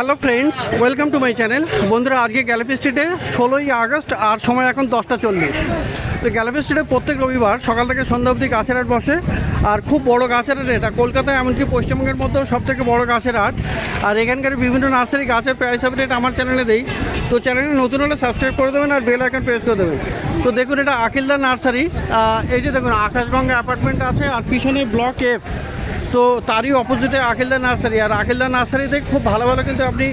Hello friends, welcome to my channel. বন্ধুরা, আজকে গ্যালাপি স্ট্রিটে 16ই আগস্ট আর সময় এখন 10টা 40। তো গ্যালাপি স্ট্রিটে প্রত্যেক রবিবার সকাল থেকে সন্ধ্যা অবধি গাছের হাট বসে। আর খুব বড় গাছের হাট এটা, কলকাতায় এমনকি পশ্চিমবঙ্গের মধ্যেও সবথেকে বড় গাছের হাট। আর এখানকার বিভিন্ন নার্সারি গাছের প্রাইস আপডেট আমার চ্যানেলে দেই। তো চ্যানেলে নতুন হলে সাবস্ক্রাইব করে দেবেন আর বেল আইকন প্রেস করে দেবেন। তো দেখুন, এটা আকিলদার নার্সারি। এই যে দেখুন, আকাশগঙ্গা অ্যাপার্টমেন্ট আছে আর পিছনে ব্লক এফ। তো তারই অপোজিটে আকিলদার নার্সারি। আর আকিলদার নার্সারিতে খুব ভালো ভালো কিন্তু আপনি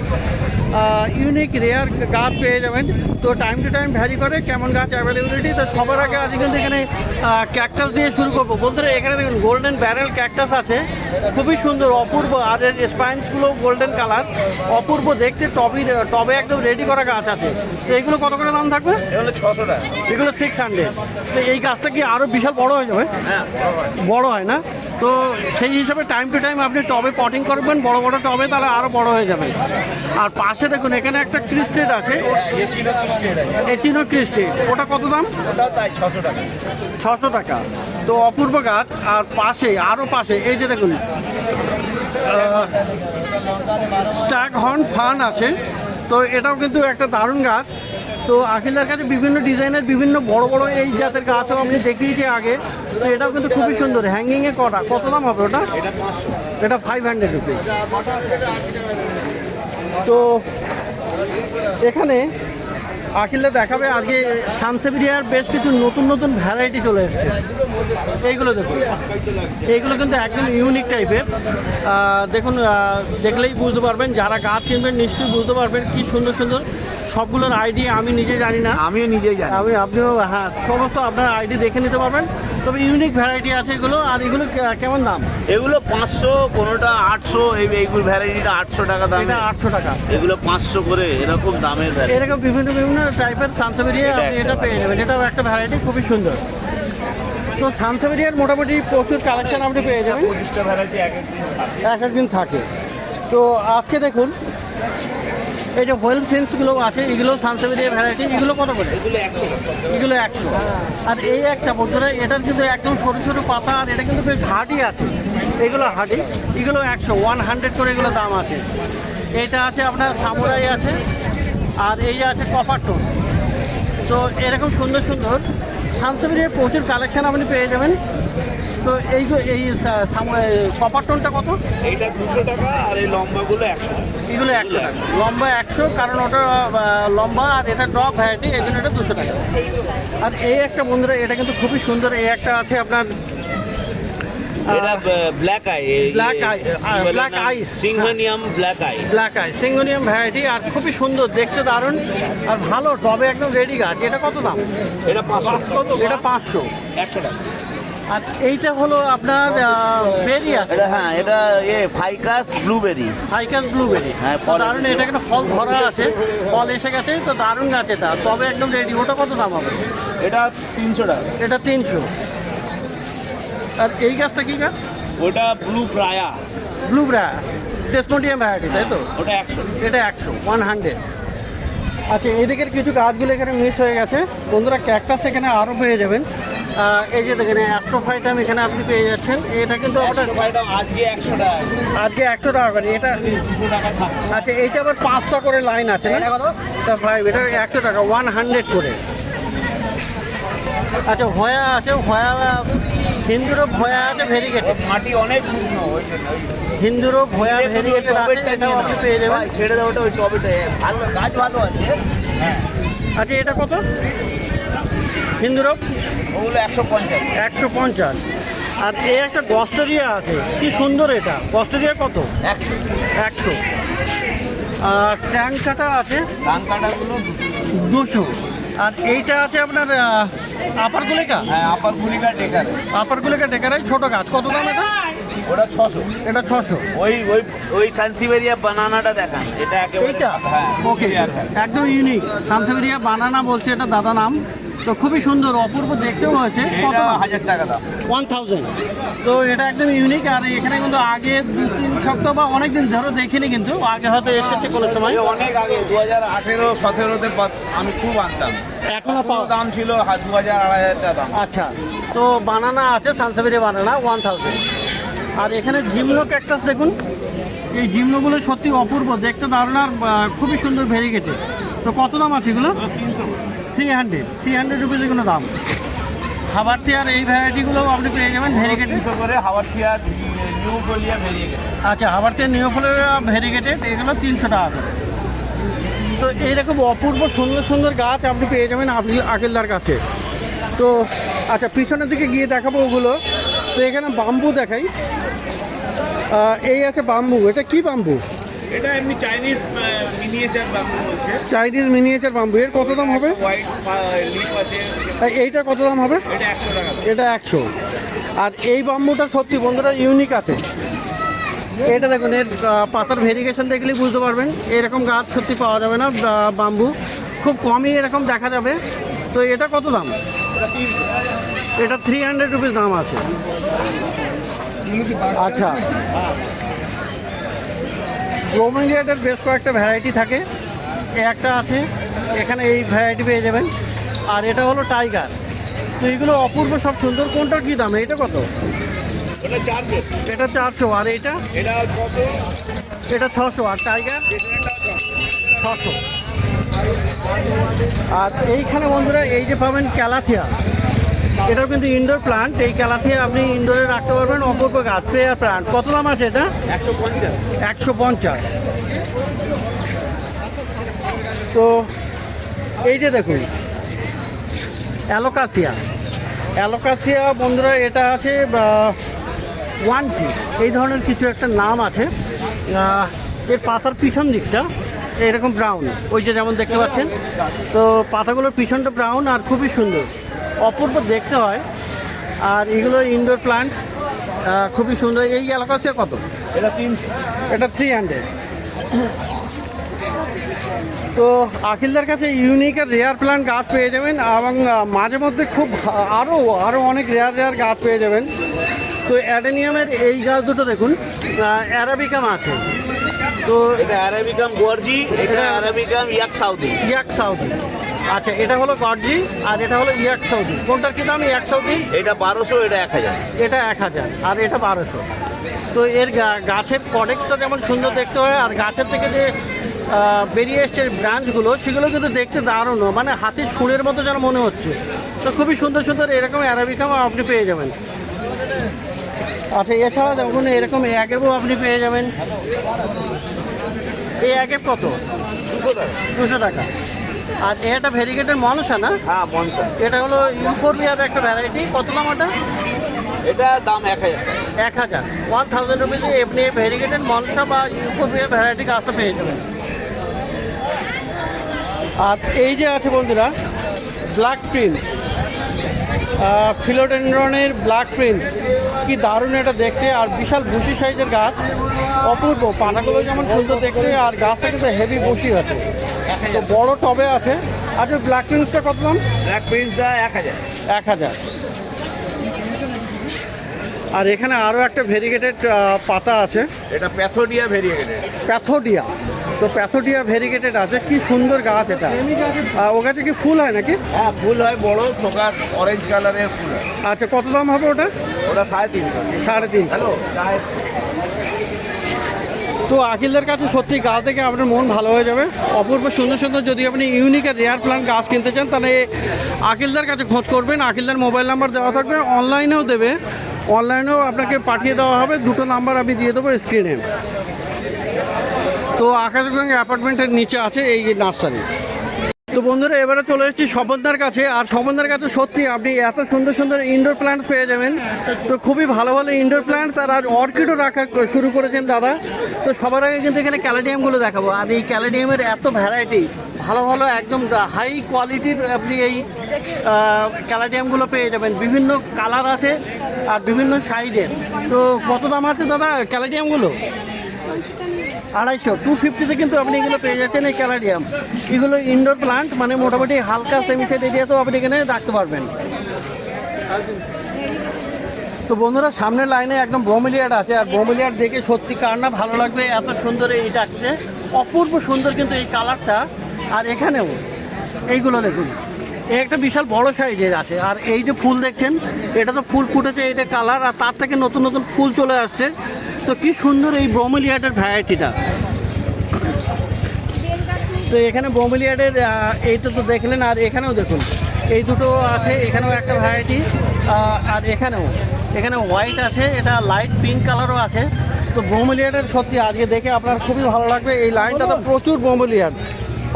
ইউনিক রেয়ার গাছ পেয়ে যাবেন। তো টাইম টু টাইম ভ্যারি করে কেমন গাছ অ্যাভেলেবিলিটি। তো সবার আগে আজ কিন্তু এখানে ক্যাকটাস দিয়ে শুরু করবো। বন্ধুরা, এখানে দেখুন গোল্ডেন ব্যারেল ক্যাকটাস আছে, খুবই সুন্দর, অপূর্ব। আর এর স্পাইন্সগুলো গোল্ডেন কালার, অপূর্ব দেখতে। টবে একদম রেডি করা গাছ আছে। তো এইগুলো কত করে দাম থাকবে? এগুলো 600 টাকা। এগুলো 600। তো এই গাছটা কি আরও বিশাল বড় হয়ে যাবে? হ্যাঁ, বড় হয় না? তো সেই হিসাবে টাইম টু টাইম আপনি টবে পটিং করবেন, বড় বড় টবে, তাহলে আরও বড় হয়ে যাবে। আর পাশে দেখুন এখানে একটা ক্রিস্টেড আছে, এচিনো ক্রিস্টেড। ওটা কত দাম? ওটাও তাই 600 টাকা। 600 টাকা। তো অপূর্ব গাছ। আর পাশে আরও পাশে এই যে দেখুন স্ট্যাগ হর্ন ফান আছে। তো এটাও কিন্তু একটা দারুণ গাছ। তো আখিলদার কাছে বিভিন্ন ডিজাইনের বিভিন্ন বড় বড় এই জাতের গাছও আমি দেখিয়েছি আগে। তো এটাও কিন্তু খুবই সুন্দর। হ্যাঙ্গিংয়ে কত দাম হবে ওটা? এটা 500 রুপিস। তো এখানে আখিলদা দেখাবে আজকে সানসেভিরিয়ার বেশ কিছু নতুন নতুন ভ্যারাইটি চলে এসেছে। এইগুলো দেখুন, এইগুলো কিন্তু একদম ইউনিক টাইপের। দেখুন, দেখলেই বুঝতে পারবেন, যারা গাছ চিনবেন নিশ্চয়ই বুঝতে পারবেন কি সুন্দর সুন্দর। সবগুলোর আইডি আমি নিজে জানি না, আমিও নিজেই জানি। আপনিও হ্যাঁ, সমস্ত আপনার আইডি দেখে নিতে পারবেন। তবে ইউনিক ভ্যারাইটি আছে এগুলো। আর এগুলো কেমন দাম? এগুলো 500, কোনোটা 800। এইগুলো ভ্যারাইটিটা 800 টাকা দাম। এটা 800 টাকা। এগুলো 500 করে, এরকম দামের ভ্যারাইটি। এরকম বিভিন্ন বিভিন্ন টাইপের সানসেভিরিয়া আপনি এটা পেয়ে যাবেন। এটাও একটা ভ্যারাইটি, খুবই সুন্দর। তো সানসেভিরিয়ার মোটামুটি প্রচুর কালেকশন আপনি পেয়ে যাবেন। 25টা ভ্যারাইটি এক একদিন থাকে। তো আজকে দেখুন এই যে হোয়েল ফেন্সগুলো আছে, এগুলো সানসেভিরিয়া ভ্যারাইটি। এগুলো কত করে? এগুলো 100 টাকা। এগুলো 100। আর এই একটা বন্ধুরা, এটার কিন্তু একদম সরু সরু পাতা, আর এটা কিন্তু বেশ হার্ডি আছে। এগুলো হার্ডি, এগুলো 100 করে এগুলো দাম আছে। এটা আছে আপনার সামুরাই আছে, আর এই আছে কপার টোন। তো এরকম সুন্দর সুন্দর সানসেভিরিয়ার প্রচুর কালেকশন আপনি পেয়ে যাবেন। তো এই কপার টোনটা কত? এইটা 200 টাকা। আর এই লম্বাগুলো 100 টাকা। এগুলো 100 টাকা। লম্বা 100, কারণ ওটা লম্বা, আর এটা ডগ ভ্যারাইটি, এই জন্য এটা 200 টাকা। আর এই একটা বন্ধুরা, এটা কিন্তু খুবই সুন্দর। এই একটা আছে আপনার এটা black eye. Black eyes, syngonium black eye. Syngonium variety. আর খুবই সুন্দর দেখতে, দারুণ আর ভালো, টবে একদম রেডি গাছ। এটা কত দাম? এটা 500। এটা 500। 100 টাকা। আর এইটা হলো আপনার বেরি আছে। হ্যাঁ, এটা ফাইকাস ব্লুবেরি। হাইকাস ব্লুবেরি। হ্যাঁ, দারুণ। এটা একটা ফল ধরা আছে, ফল এসে গেছে। তো দারুণ গাছ এটা, তবে একদম রেডি। ওটা কত দাম হবে? এটা 300 টাকা। এটা 300। আর এই গাছটা কি গাছ? ওটা ব্লু ব্রায়া। ব্লু ব্রা টেসমোডিয়াম ভ্যারাইটি, তাই তো? ওটা 100। এটা 100। আচ্ছা, এদিকের কিছু গাছগুলো এখানে মিস হয়ে গেছে বন্ধুরা। ক্যাকটাস এখানে আরও পেয়ে যাবেন। এই যে দেখেন অ্যাস্ট্রোফাইটাম এখানে আপনি পেয়ে যাচ্ছেন। এটা কিন্তু আপনার আজকে 100 টাকা। আজকে 100 টাকা করে। এটা 200 টাকা থাকে। আচ্ছা, এইটা আবার 5টা করে লাইন আছে না? তা ভাই, এটা 100 টাকা, 100 করে। আচ্ছা, ভয়া আছে, ভয়া হিন্দুরও ভয়া আছে ভেরিগেটেড। মাটি অনেক শুকনো, ওই জন্য। হিন্দুরও ভয়া ভেরিগেটেড আছে, এটাও আপনি পেয়ে যাবেন। ছেড়ে দাও, ওটা ওই টবেটা ভালো গাছ, ভালো আছে। হ্যাঁ। আচ্ছা, এটা কত? হিন্দুরও ওগুলো 150। 150। আর এই একটা গস্টেরিয়া আছে, কি সুন্দর এটা। গস্টেরিয়া কত? 100। আর ট্যাঙ্ক কাটা আছে ধান কাটাগুলো 200। আর এইটা আছে আপনার আপার গুলিকা। হ্যাঁ, আপার গুলিকা টেকার। আপার গুলিকা টেকারাই ছোট গাছ। কত দাম এটা? ওটা 600। এটা 600। ওই ওই ওই সানসিভেরিয়া বানানাটা দেখান। এটা একেবারে এইটা হ্যাঁ, ওকে, একদম ইউনিক। সানসেভিরিয়া বানানা বলছে এটা দাদা নাম। তো খুবই সুন্দর, অপূর্ব দেখতেও হয়েছে। কত? 1000 টাকা দাম। 1000। তো এটা একদম ইউনিক। আর এখানে কিন্তু আগে 2-3 সপ্তাহ বা অনেক দিন ধরে দেখিনি, কিন্তু আগে হয়তো এসেছে কোনো সময়। অনেক আগে 2018-17-তে আমি খুব আনতাম। এখনো পাওয়া দাম ছিল 2000-2500 টাকা দাম। আচ্ছা, তো বানানা আছে, সানসেভিরিয়া বানানা 1000। আর এখানে জিমনো ক্যাকটাস দেখুন, এই জিমনোগুলো সত্যি অপূর্ব, দেখতে দারুণ আর খুবই সুন্দর ভেরিগেটেড। তো কত দাম আছে এগুলো? 300 রুপিস এগুলো দাম। হাওয়ার চেয়ার এই ভ্যারাইটিগুলোও আপনি পেয়ে যাবেন ভেরিগেটেড করে হাওয়ার চেয়ার নিউ ফোলিয়া ভেরিয়েগেটেড। আচ্ছা, হাওয়ার চেয়ার নিউ ফোলিয়া ভেরিগেটেড এগুলো 300 টাকা করে। তো এইরকম অপূর্ব সুন্দর সুন্দর গাছ আপনি পেয়ে যাবেন আকিলদার কাছে। তো আচ্ছা, পিছনের দিকে গিয়ে দেখাবো ওগুলো। তো এখানে বাম্বু দেখাই। এই আছে বাম্বু, এটা কি বাম্বু? এটা এমনি চাইনিজ মিনিয়েচার বাম্বু বলছে। চাইনিজ মিনিয়েচার বাম্বু, এর কত দাম হবে? হোয়াইট লিফ আছে। এইটা কত দাম হবে? এটা 100 টাকা। এটা 100। আর এই বাম্বুটা সত্যি বন্ধুরা ইউনিক আছে। এটা দেখুন, এর পাতার ভেরিগেশন দেখলেই বুঝতে পারবেন এরকম গাছ সত্যি পাওয়া যাবে না। বাম্বু খুব কমই এরকম দেখা যাবে। তো এটা কত দাম? এটা 300 রুপিস দাম আছে। আচ্ছা, ব্রোমিলিয়াডের বেশ কয়েকটা ভ্যারাইটি থাকে। একটা আছে এখানে, এই ভ্যারাইটি পেয়ে যাবেন। আর এটা হলো টাইগার। তো এগুলো অপূর্ব সব সুন্দর। কোনটার কী দাম? এটা কত? এটা 400। এটা 400। আর এটা? এটা 600। এটা 600। আর টাইগার 600। আর এইখানে বন্ধুরা এই যে পাবেন ক্যালাথিয়া, এটাও কিন্তু ইনডোর প্লান্ট। এই ক্যালাথিয়া আপনি ইনডোরে রাখতে পারবেন, অপূর্ব গাছ, প্রেয়ার প্লান্ট। কত দাম আছে এটা? 150। 150। তো এই যে দেখুন অ্যালোকাসিয়া বন্ধুরা, এটা আছে 1T এই ধরনের কিছু একটা নাম আছে। এর পাতার পিছন দিকটা এরকম ব্রাউন, ওই যে যেমন দেখতে পাচ্ছেন। তো পাতাগুলোর পিছনটা ব্রাউন আর খুবই সুন্দর, অপূর্ব দেখতে হয়। আর এগুলো ইনডোর প্লান্ট, খুবই সুন্দর। এই অ্যালোকাসিয়া কত? এটা 300। এটা 300। তো আকিলদার কাছে ইউনিক আর রেয়ার প্লান্ট গাছ পেয়ে যাবেন, এবং মাঝে মধ্যে খুব আরও অনেক রেয়ার গাছ পেয়ে যাবেন। তো অ্যাডেনিয়ামের এই গাছ দুটো দেখুন, অ্যারাবিকাম আছে। তো এটা অ্যারাবিকাম গর্জি, এটা অ্যারাবিকাম ইয়াক সাউদি। আচ্ছা, এটা হলো গর্জি আর এটা হলো ইয়াক সাউদি। কোনটার কী দাম? ইয়াক সাউদি এটা 1200, এটা 1000। এটা 1000 আর এটা 1200। তো এর গাছের কডেক্সটা যেমন সুন্দর দেখতে হয়, আর গাছের থেকে যে বেরিয়ে এসছে ব্রাঞ্চগুলো, সেগুলো কিন্তু দেখতে দারুণ, মানে হাতির সুরের মতো যেন মনে হচ্ছে। তো খুবই সুন্দর সুন্দর এরকম অ্যারাবিকাম আপনি পেয়ে যাবেন। আচ্ছা, এছাড়া দেখুন এরকম অ্যাগেবও আপনি পেয়ে যাবেন। এই অ্যাগেব কত? 200 টাকা। আর এটা ভেরিগেটের মনসা না? হ্যাঁ, মনসা। এটা হলো ইউফোরবিয়ার একটা ভ্যারাইটি। কত দাম ওটা? এটা দাম 1000। 1000 রুপিসে আপনি ভেরিগেটেড মনসা বা ইউফোরবিয়ার ভ্যারাইটি গাছটা পেয়ে যাবেন। আর এই যে আছে বন্ধুরা ব্ল্যাক প্রিন্স, ফিলোডেন্ড্রনের ব্ল্যাক প্রিন্স, কি দারুণ এটা দেখতে, আর বিশাল বুশি সাইজের গাছ, অপূর্ব। পাতাগুলো যেমন সুন্দর দেখতে, আর গাছটা কিন্তু হেভি বুশি আছে, তো বড় টবে আছে। আর যে ব্ল্যাক প্রিন্সটা কত দাম? ব্ল্যাক প্রিন্সটা 1000। 1000। আর এখানে আরও একটা ভেরিগেটেড পাতা আছে, এটা প্যাথোডিয়া ভেরিয়েগেটেড। প্যাথোডিয়া। তো প্যাথোডিয়া ভেরিগেটেড আছে, কি সুন্দর গাছ এটা। ও গাছে কি ফুল হয় নাকি? হ্যাঁ, ফুল হয়, বড় থোকার অরেঞ্জ কালারের ফুল হয়। আচ্ছা, কত দাম হবে ওটা? ওটা 350। 350। হ্যালো। তো আকিলদের কাছে সত্যি গাছ দেখে আপনার মন ভালো হয়ে যাবে, অপূর্ব সুন্দর সুন্দর। যদি আপনি ইউনিক আর রেয়ার প্লান্ট গাছ কিনতে চান, তাহলে আকিলদার কাছে খোঁজ করবেন। আকিলদার মোবাইল নাম্বার দেওয়া থাকবে, অনলাইনেও দেবে, অনলাইনেও আপনাকে পাঠিয়ে দেওয়া হবে। দুটো নাম্বার আমি দিয়ে দেবো স্ক্রিনে। তো আকাশগঙ্গা অ্যাপার্টমেন্টের নিচে আছে এই নার্সারি। তো বন্ধুরা, এবারে চলে এসেছি স্বপনদার কাছে। আর স্বপনদার কাছে সত্যি আপনি এত সুন্দর সুন্দর ইনডোর প্ল্যান্টস পেয়ে যাবেন। তো খুবই ভালো ভালো ইনডোর প্ল্যান্টস আর অর্কিডও রাখা শুরু করেছেন দাদা। তো সবার আগে কিন্তু এখানে ক্যালেডিয়ামগুলো দেখাবো। আর এই ক্যালেডিয়ামের এত ভ্যারাইটি, ভালো ভালো একদম হাই কোয়ালিটির আপনি এই ক্যালেডিয়ামগুলো পেয়ে যাবেন। বিভিন্ন কালার আছে আর বিভিন্ন সাইজের। তো কত দাম আছে দাদা ক্যালেডিয়ামগুলো? 250, 250-তে কিন্তু আপনি এগুলো পেয়ে যাচ্ছেন এই ক্যালাডিয়াম। এগুলো ইনডোর প্লান্ট, মানে মোটামুটি হালকা সেমিসেট এরিয়াতেও আপনি এখানে রাখতে পারবেন। তো বন্ধুরা, সামনের লাইনে একদম ব্রোমিলিয়াড আছে। আর ব্রোমিলিয়াড দেখে সত্যি কার না ভালো লাগবে, এত সুন্দর এইটা আছে, অপূর্ব সুন্দর কিন্তু এই কালারটা। আর এখানেও এইগুলো দেখুন, এই একটা বিশাল বড় সাইজের আছে। আর এই যে ফুল দেখছেন, এটা তো ফুল ফুটেছে, এটা কালার, আর তার থেকে নতুন নতুন ফুল চলে আসছে। তো কি সুন্দর এই ব্রোমেলিয়াডের ভ্যারাইটিটা। তো এখানে ব্রোমেলিয়াডের এইটা তো দেখলেন, আর এখানেও দেখুন এই দুটো আছে, এখানেও একটা ভ্যারাইটি, আর এখানে হোয়াইট আছে, এটা লাইট পিঙ্ক কালারও আছে। তো ব্রোমেলিয়াডের সত্যি আজকে দেখে আপনার খুবই ভালো লাগবে। এই লাইনটা তো প্রচুর ব্রোমেলিয়াড,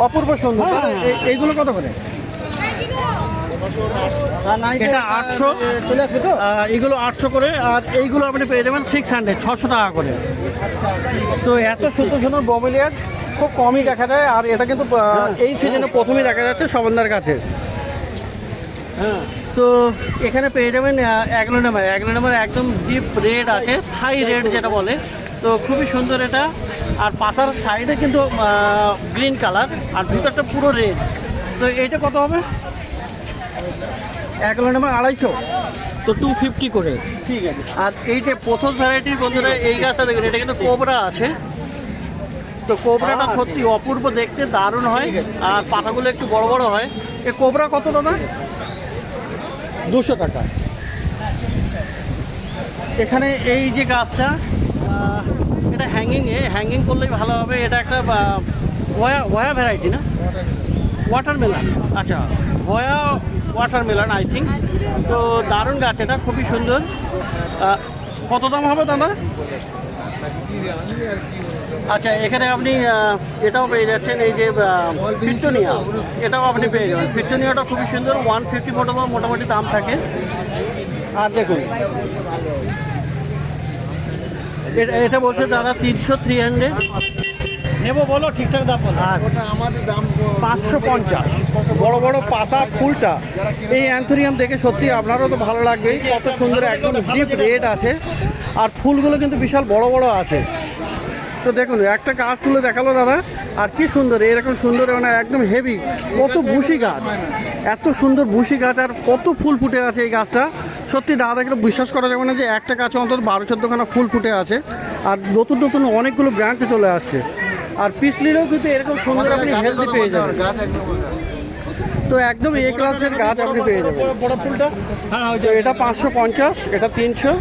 অপূর্ব সুন্দর। এইগুলো কত করে? এটা 800 চলে আসবে তো, এগুলো 800 করে, আর এইগুলো আপনি পেয়ে যাবেন 600, 600 টাকা করে। তো এত সুন্দর সুন্দর ব্রোমেলিয়াড খুব কমই দেখা যায়, আর এটা কিন্তু এই সিজনে প্রথমেই দেখা যাচ্ছে শোভনদার কাছে। তো এখানে পেয়ে যাবেন অ্যাগ্লোনেমার একদম ডিপ রেড আছে, থাই রেড যেটা বলে। তো খুবই সুন্দর এটা, আর পাতার সাইডে কিন্তু গ্রিন কালার, আর ভিতরটা পুরো রেড। তো এইটা কত হবে? অ্যাগ্লোনেমার 250, তো 250 করে। ঠিক আছে। আর এই যে প্রথম ভ্যারাইটির বন্ধুরা, এই গাছটা দেখুন, এটা কিন্তু কোবরা আছে। তো কোবরাটা সত্যি অপূর্ব দেখতে, দারুণ হয়, আর পাতাগুলো একটু বড় বড় হয়। এই কোবরা কত দাদা? 200 টাকা। এখানে এই যে গাছটা, এটা হ্যাঙ্গিং করলেই ভালো হবে। এটা একটা ওয়া ভ্যারাইটি না, ওয়াটারমেলন। আচ্ছা, ওয়াটারমেলন আই থিঙ্ক। তো দারুণ গাছ, এটা খুবই সুন্দর। কত দাম হবে দাদা? আচ্ছা, এখানে আপনি এটাও পেয়ে যাচ্ছেন, এই যে পিটুনিয়া, এটাও আপনি পেয়ে যাবেন। পিটুনিয়াটা খুবই সুন্দর, 150 মোটামুটি দাম থাকে। আর দেখুন এটা বলছে দাদা 300 নেবো, বলো ঠিকঠাক দাম বলো। আর 550 বড় বড় পাতা ফুলটা। এই অ্যান্থোরিয়াম দেখে সত্যি আপনারও তো ভালো লাগবে, কত সুন্দর, একদম ডিপ রেড আছে, আর ফুলগুলো কিন্তু বিশাল বড় বড় আছে। তো দেখুন একটা গাছ তুলে দেখালো দাদা, আর কি সুন্দর, এরকম সুন্দর, মানে একদম হেভি, কত বুশি গাছ, এত সুন্দর বুশি গাছ, আর কত ফুল ফুটে আছে এই গাছটা। সত্যি দাদা এগুলো বিশ্বাস করা যাবে না যে একটা গাছে অন্তত 12-14খানা ফুল ফুটে আছে, আর নতুন নতুন অনেকগুলো ব্রাঞ্চে চলে আসছে। আর পিস নিলেও কিন্তু এরকম সুন্দর আপনি হেলদি পেয়ে যাবেন। তো একদম এ ক্লাসের গাছ আপনি পেয়ে যাবেন। বড় ফুলটা, হ্যাঁ, তো এটা 550, এটা 300,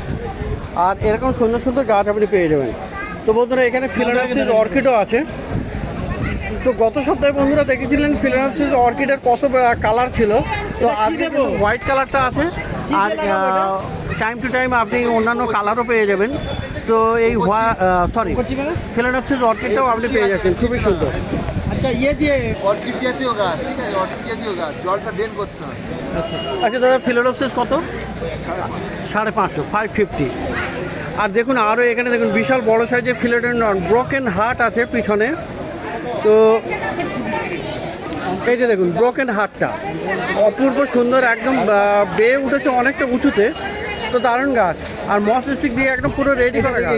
আর এরকম সুন্দর সুন্দর গাছ আপনি পেয়ে যাবেন। তো বন্ধুরা এখানে ফিলাডালফিস অর্কিডও আছে। তো গত সপ্তাহে বন্ধুরা দেখেছিলেন ফিলাডালফিস অর্কিডের কত কালার ছিল। তো আজকে হোয়াইট কালারটা আছে, আর টাইম টু টাইম আপনি অন্যান্য কালারও পেয়ে যাবেন। তো এই ফিলাডালফিস অর্কিডটাও আপনি পেয়ে যাচ্ছেন, খুবই সুন্দর। আচ্ছা, যে অর্কিড জাতীয় গাছ, ঠিক আছে, অর্কিড জাতীয় গাছ, জলটা ড্রেন করতে হয়। আচ্ছা দাদা, ফিলাডালফিস কত? 550, 550। আর দেখুন আরও এখানে দেখুন বিশাল বড় সাইজের ফিলোডেন্ড্রন ব্রোকেন হার্ট আছে পিছনে। তো এই যে দেখুন ব্রোকেন হার্টটা অপূর্ব সুন্দর, একদম বেয়ে উঠেছে অনেকটা উঁচুতে। তো দারুণ গাছ, আর মস স্টিক দিয়ে একদম পুরো রেডি করা গাছ।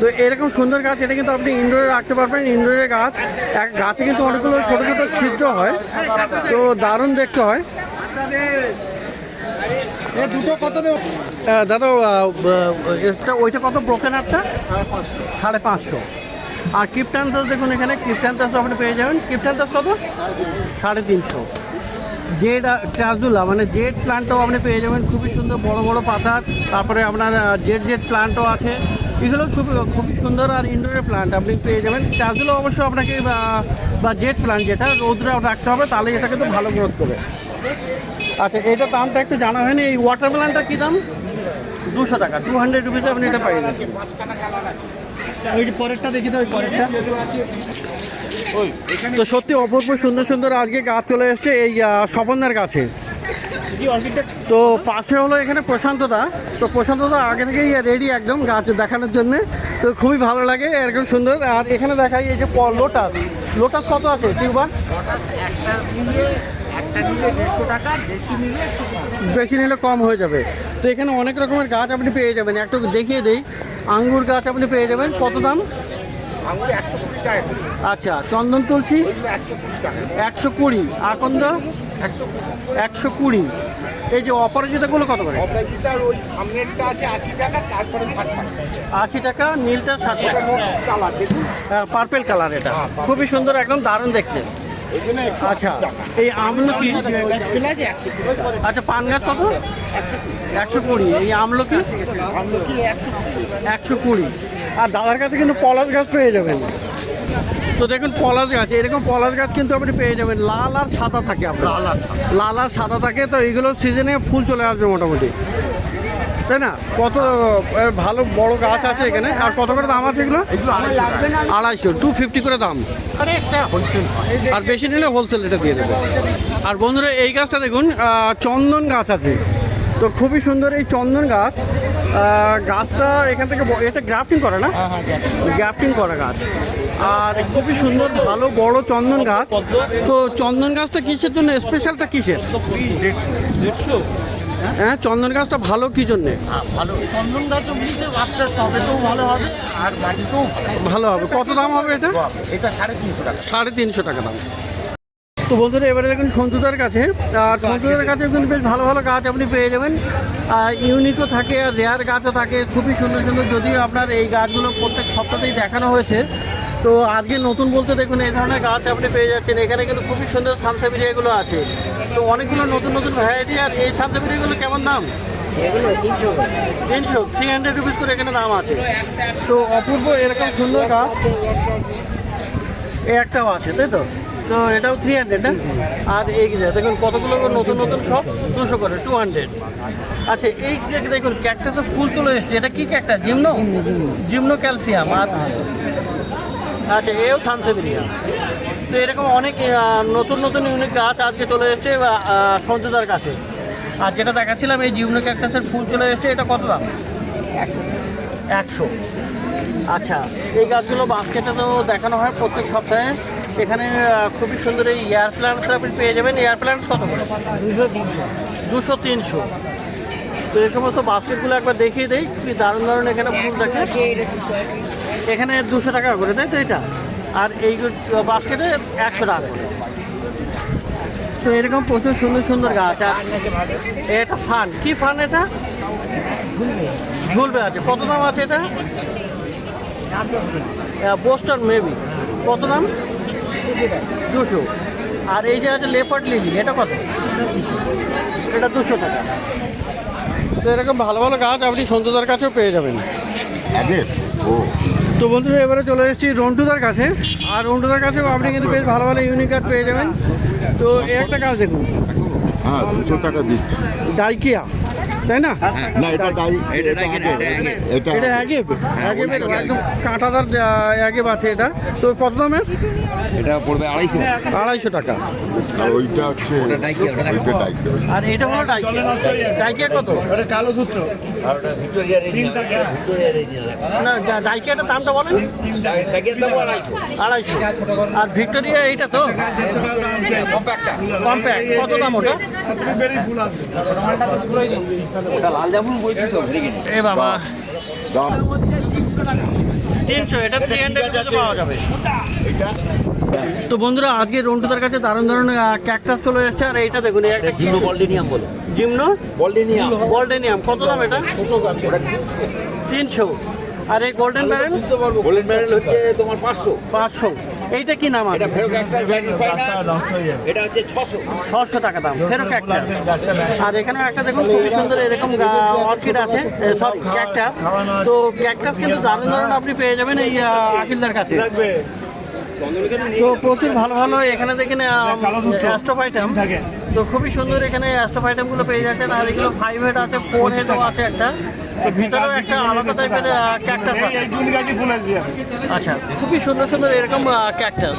তো এরকম সুন্দর গাছ, এটা কিন্তু আপনি ইনডোরে রাখতে পারবেন। ইনডোরের গাছ, এক গাছে কিন্তু অনেকগুলো ছোটো ছোটো ছিদ্র হয়, তো দারুণ দেখতে হয়। দুটো কত দেবো দাদা? ওইটা কত ব্রোকেন হার্টটা? 550। আর ক্রিপ্টান্থাস দেখুন, এখানে ক্রিপ্টান্থাস আপনি পেয়ে যাবেন। ক্রিপ্টান্থাস কত? 350। জেড ট্রাজুলা মানে জেড প্লান্টও আপনি পেয়ে যাবেন, খুবই সুন্দর বড় বড় পাতা। তারপরে আপনার জেড প্লান্টও আছে, এগুলো খুবই সুন্দর, আর ইনডোরের প্লান্ট আপনি পেয়ে যাবেন। ট্রাজুলা অবশ্য আপনাকে বা জেড প্লান্ট যেটা রোদ্রে রাখতে হবে, তাহলে এটা কিন্তু ভালো গ্রোথ করবে। আচ্ছা, এইটা দামটা একটু জানা হয়নি। এই ওয়াটারমেলনটা কী দাম? 200 টাকা, 200 রুপিসে আপনি এটা পাই যাবেন। ওই পরেরটা দেখি তো, ওই পরেরটা। তো সত্যি অপূর্ব সুন্দর সুন্দর আজকে গাছ চলে এসছে এই স্বপনদার কাছে। তো পাশে হলো এখানে প্রশান্তদা। তো প্রশান্তদা আগে থেকেই রেডি একদম গাছ দেখানোর জন্য। তো খুবই ভালো লাগে এরকম সুন্দর। আর এখানে দেখাই এই যে লোটাস কত আছে টিউবার? বেশি নিলে কম হয়ে যাবে। তো এখানে অনেক রকমের গাছ আপনি পেয়ে যাবেন, একটু দেখিয়ে দেই। আঙ্গুর গাছ আপনি পেয়ে যাবেন, কত দাম? আচ্ছা, চন্দন তুলসী 120, আকন্দ 120। এই যে অপরাজিতাগুলো কত করে? 80 টাকা, নীলটা 60 টাকা। পার্পেল কালার, এটা খুবই সুন্দর, একদম দারুণ দেখতে। আচ্ছা, এই আমলকি, আচ্ছা পান গাছ কত? 120। এই আমলকি 120। আর দাদার কাছে কিন্তু পলাশ গাছ পেয়ে যাবেন। তো দেখুন পলাশ গাছ, এরকম পলাশ গাছ কিন্তু আপনি পেয়ে যাবেন, লাল আর সাদা থাকে আপনার, লাল আর সাদা থাকে। তো এইগুলো সিজনে ফুল চলে আসবে মোটামুটি, তাই না? কত ভালো বড় গাছ আছে এখানে। আর কত করে দাম আছে এগুলো? 250, 250 করে দাম। আর বেশি নিলে হোলসেল রেটে দিয়ে দেবে। আর বন্ধুরা এই গাছটা দেখুন, চন্দন গাছ আছে। তো খুবই সুন্দর এই চন্দন গাছ। গাছটা এখান থেকে এটা গ্রাফটিং করে না? গ্রাফটিং করা গাছ। আর খুবই সুন্দর ভালো বড় চন্দন গাছ। তো চন্দন গাছটা কিসের জন্য, স্পেশালটা কিসের? হ্যাঁ, চন্দন গাছটা ভালো কি জন্যে? ভালো চন্দন গাছ আপনার টবেতেও ভালো হবে আর মাটিতেও ভালো হবে। কত দাম হবে এটা? এটা 350 টাকা। 350 টাকা দাম। তো বন্ধুরা এবারে দেখুন সঞ্জুদার কাছে। আর সঞ্জুদার কাছে কিন্তু বেশ ভালো ভালো গাছ আপনি পেয়ে যাবেন। আর ইউনিকও থাকে আর রেয়ার গাছও থাকে, খুবই সুন্দর সুন্দর। যদিও আপনার এই গাছগুলো প্রত্যেক সপ্তাহেই দেখানো হয়েছে, তো আজকে নতুন বলতে দেখুন এই ধরনের গাছ আপনি পেয়ে যাচ্ছেন। এখানে কিন্তু খুবই সুন্দর সানসাবিরিয়াগুলো আছে। তো অনেকগুলো নতুন নতুন ভ্যারাইটি। আর এই সানসাবিরিয়াগুলো কেমন দাম? 300, 300 রুপিস করে এখানে দাম আছে। তো অপূর্ব এরকম সুন্দর গাছ এই একটাও আছে, তাই তো? তো এটাও 300 না? আর এই যে দেখুন কতগুলো নতুন নতুন সব 200 করে, 200। আচ্ছা, এই যে দেখুন ক্যাকটাসের ফুল চলে এসছে। এটা কি ক্যাকটাস? জিমনো ক্যালসিয়াম। আর আচ্ছা, এও সানসেভিরিয়া। তো এরকম অনেক নতুন নতুন ইউনিক গাছ আজকে চলে এসছে সঞ্জুদার কাছে। আর যেটা দেখাচ্ছিলাম এই জিমনো ক্যাকটাসের ফুল চলে এসছে, এটা কত দাম? 100। আচ্ছা, এই গাছগুলো বাস্কেটে তো দেখানো হয় প্রত্যেক সপ্তাহে। এখানে খুবই সুন্দর এই এয়ার প্ল্যান্টস আপনি পেয়ে যাবেন। এয়ার প্ল্যান্টস কত করে? 200, 300। তো এই সমস্ত বাস্কেটগুলো একবার দেখিয়ে দেই, কি দারুণ দারুণ এখানে ফুল দেখে। এখানে 200 টাকা করে, তাই তো এটা? আর এই বাস্কেটে 100 টাকা করে। তো এরকম প্রচুর সুন্দর সুন্দর গাছ। আর এটা ফান, কি ফান এটা? ঝুলবে আছে। কত দাম আছে এটা? বোস্টার মেবি। কত দাম? 200। আর এই যে আছে লেপার্ড লিলি, এটা কত? এটা 200 টাকা। তো এরকম ভালো ভালো গাছ আপনি সঞ্জুদার কাছেও পেয়ে যাবেন। তো বন্ধুরা এবারে চলে এসেছি রন্টুদার কাছে। আর রন্টুদার কাছেও আপনি কিন্তু বেশ ভালো ভালো ইউনিক গাছ পেয়ে যাবেন। তো এই একটা গাছ দেখুন, 200 টাকা দিচ্ছি। ডাইকিয়া, তাই না? না, এটা এটা অ্যাগেব, অ্যাগেবের একদম কাঁটাদার অ্যাগেব আছে এটা। তো কত দামের? এটা পড়বে 250 টাকা। আর ওইটা হচ্ছে ডাইকিয়া। আর এটা হলো ডাইকিয়া। ডাইকিয়া কত? কালো দুটো না, ডাইকিয়াটার দামটা বলেন। 250। আর ভিক্টোরিয়া এইটা তো কম্প্যাক্ট, কত দাম ওটা? লাল জামুন বলছি তো। এ বাবা, দাম 300। এটা 300 পাওয়া যাবে। তো বন্ধুরা আজকে রন্টুদার কাছে দারুণ দারুণ ক্যাকটাস চলে এসেছে। আর এইটা দেখুন, একটা জিমনো বলডেনিয়াম বলে। জিমনো বলডেনিয়াম। গোল্ডেনিয়াম। কত দাম এটা? 300। আর এই গোল্ডেন ব্যারেল? গোল্ডেন ব্যারেল হচ্ছে তোমার 500। 500। এইটা কি নাম আছে? এটা ফেরো ক্যাকটাস ভ্যানিস ফাইনাস। এটা হচ্ছে 600। 600 টাকা দাম ফেরো ক্যাকটাস। আর এখানেও একটা দেখুন খুবই সুন্দর এরকম অর্কিড আছে, সরি ক্যাকটাস। তো ক্যাকটাস কিন্তু দারুণ দারুণ আপনি পেয়ে যাবেন এই আকিলদার কাছে। তো প্রচুর ভালো ভালো এখানে দেখেন অ্যাস্ট্রোফ আইটেম। তো খুবই সুন্দর এখানে অ্যাস্ট্রোফ আইটেমগুলো পেয়ে যাচ্ছেন। আর এগুলো 5 হেড আছে, 4 হেডও আছে একটা। তো ভিতরেও একটা আলাদা টাইপের ক্যাকটাস আছে। আচ্ছা, খুবই সুন্দর সুন্দর এরকম ক্যাকটাস।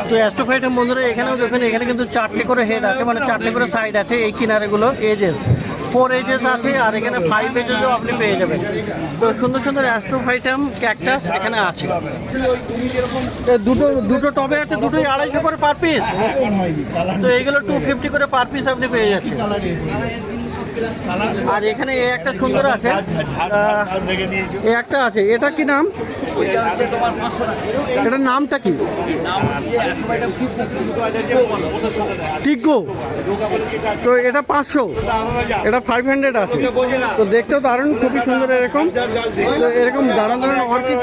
তো অ্যাস্ট্রোফ আইটেম বন্ধুরা এখানেও দেখেন, এখানে কিন্তু 4টে করে হেড আছে, মানে 4টে করে সাইড আছে। এই কিনারেগুলো এজেস 4 এজেস আছে। আর এখানে 5 এজেসও আপনি পেয়ে যাবেন। তো সুন্দর সুন্দর অ্যাস্ট্রোফ আইটেম ক্যাকটাস এখানে আছে। দুটো টবে আছে, দুটোই 250 করে পার পিস। তো এইগুলো 250 করে পার পিস আপনি পেয়ে যাচ্ছেন। আর এখানে একটা সুন্দর আছে, একটা আছে। এটা কি নাম? এটার নামটা কি? টিকো। তো এটা 500, এটা 500 আছে। তো দেখতেও দারুণ, খুবই সুন্দর এরকম। তো এরকম দারুণ দারুণ অর্কিড,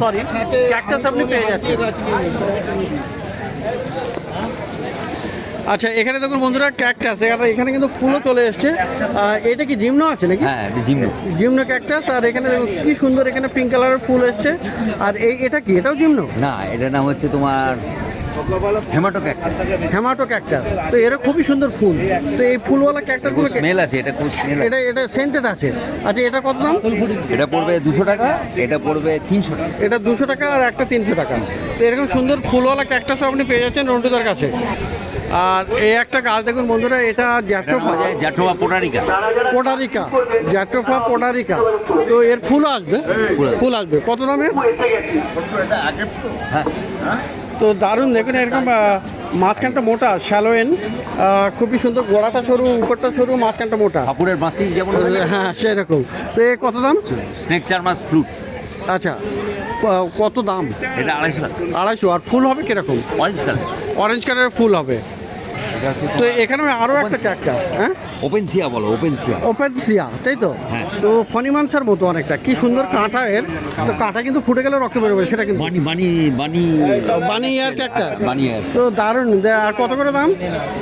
সরি ক্যাকটাস আপনি পেয়ে যাচ্ছেন। আচ্ছা, এখানে দেখুন বন্ধুরা ক্যাকটাস, এখানে কিন্তু ফুলও চলে এসছে। এটা কি জিমনো আছে নাকি? হ্যাঁ, এটা জিমনো। জিমনো ক্যাকটাস। আর এখানে দেখুন কি সুন্দর, এখানে পিঙ্ক কালারের ফুল এসছে। আর এটা কি, এটাও জিমনো? না, এটার নাম হচ্ছে তোমার হেমাটো ক্যাকটাস। হেমাটো ক্যাকটাস। তো এরা খুবই সুন্দর ফুল। তো এই ফুলওয়ালা ক্যাকটাসগুলো স্মেল আছে, এটা খুব স্মেল। এটা সেন্টেড আছে। আচ্ছা, এটা কত দাম? এটা পড়বে 200 টাকা, এটা পড়বে 300 টাকা। এটা 200 টাকা আর একটা 300 টাকা। তো এরকম সুন্দর ফুলওয়ালা ক্যাকটাসও আপনি পেয়ে যাচ্ছেন রন্টুদার কাছে। আর এই একটা গাছ দেখুন বন্ধুরা, এটা জ্যাট্রোফা। জ্যাট্রোফা পোটারিকা। পোটারিকা, জ্যাট্রোফা পোটারিকা। তো এর ফুল আসবে, ফুল আসবে কত দামে? হ্যাঁ, তো দারুণ দেখুন, এরকম মাঝখানটা মোটা, শ্যালোয়েন, খুবই সুন্দর। গোড়াটা সরু, উপরটা সরু, মাঝখানটা মোটা। ঠাকুরের বাঁশি যেমন। হ্যাঁ, সেরকম। তো এ কত দাম? Snake charmers fruit. আচ্ছা, কত দাম? এটা 250 টাকা। 250। আর ফুল হবে কিরকম? Orange colour. অরেঞ্জ কালারের ফুল হবে। এটা হচ্ছে তো এখানে আরও একটা ক্যাকটাস, হ্যাঁ, ওপেনসিয়া বলো, ওপেনসিয়া। ওপেনসিয়া, তাই তো? হ্যাঁ। তো ফনিমানসার মতো অনেকটা, কি সুন্দর কাঁটা এর। তো কাঁটা কিন্তু ফুটে গেলে রক্ত বেরোবে, সেটা কিন্তু বানি বানি বানি বানি ইয়ার ক্যাকটাস। বানি আর তো দারুণ। আর কত করে দাম?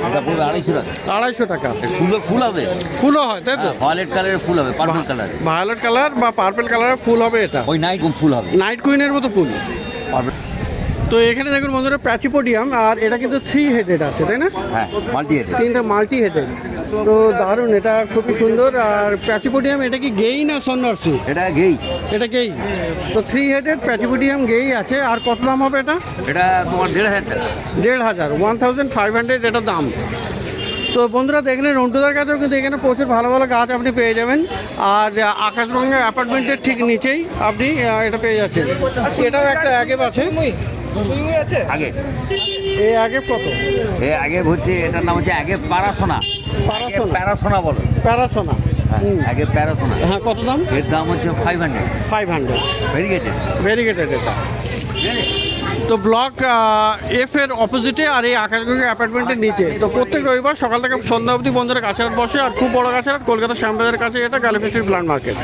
এটা পড়বে 250 টাকা। 250 টাকা। এটা সুন্দর ফুল হবে। ফুলও হয়, তাই তো? ভায়োলেট কালারের ফুল হবে, পার্পল কালার। ভায়োলেট কালার বা পার্পল কালারের ফুল হবে এটা। ওই নাইট ফুল হবে। নাইট কুইনের মতো ফুল। Purple। তো এখানে দেখুন বন্ধুরা প্যাচিপোডিয়াম, আর এটা কিন্তু 3 হেডেড আছে, তাই না? হ্যাঁ, মাল্টি হেড। 3টা মাল্টি হেডেড। তো দারুণ, এটা খুবই সুন্দর। আর প্যাচিপোডিয়াম, এটা কি গেই না সন্ন্যাসী? এটা গেই। এটা গেই। তো 3 হেডেড প্যাচিপোডিয়াম গেই আছে। আর কত দাম হবে এটা? এটা তোমার 1500 টাকা। 1500, 1500 এটা দাম। তো বন্ধুরা দেখলেন, রন্টুদার কাছেও কিন্তু এখানে প্রচুর ভালো ভালো গাছ আপনি পেয়ে যাবেন। আর আকাশগঙ্গা অ্যাপার্টমেন্টের ঠিক নিচেই আপনি এটা পেয়ে যাচ্ছেন। এটাও একটা অ্যাগেভ আছে। আগে এই অ্যাগেভ কত? আগে হচ্ছে, এটার নাম হচ্ছে আগে প্যারাসোনা। প্যারাসোনা। প্যারাসোনা বলো। প্যারাসোনা। আগে প্যারাসোনা। হ্যাঁ, কত দাম? এর দাম হচ্ছে 500। 500। ভেরিগেটেড। ভেরিগেটেড এটা। তো ব্লক এফ এর অপোজিটে, আর এই আকাশগঙ্গা অ্যাপার্টমেন্টের নিচে। তো প্রত্যেক রবিবার সকাল থেকে সন্ধ্যা অবধি বন্ধুরা গাছের বসে। আর খুব বড় গাছের, কলকাতা শ্যামবাজারের কাছে এটা গ্যালারি প্লান্ট মার্কেট।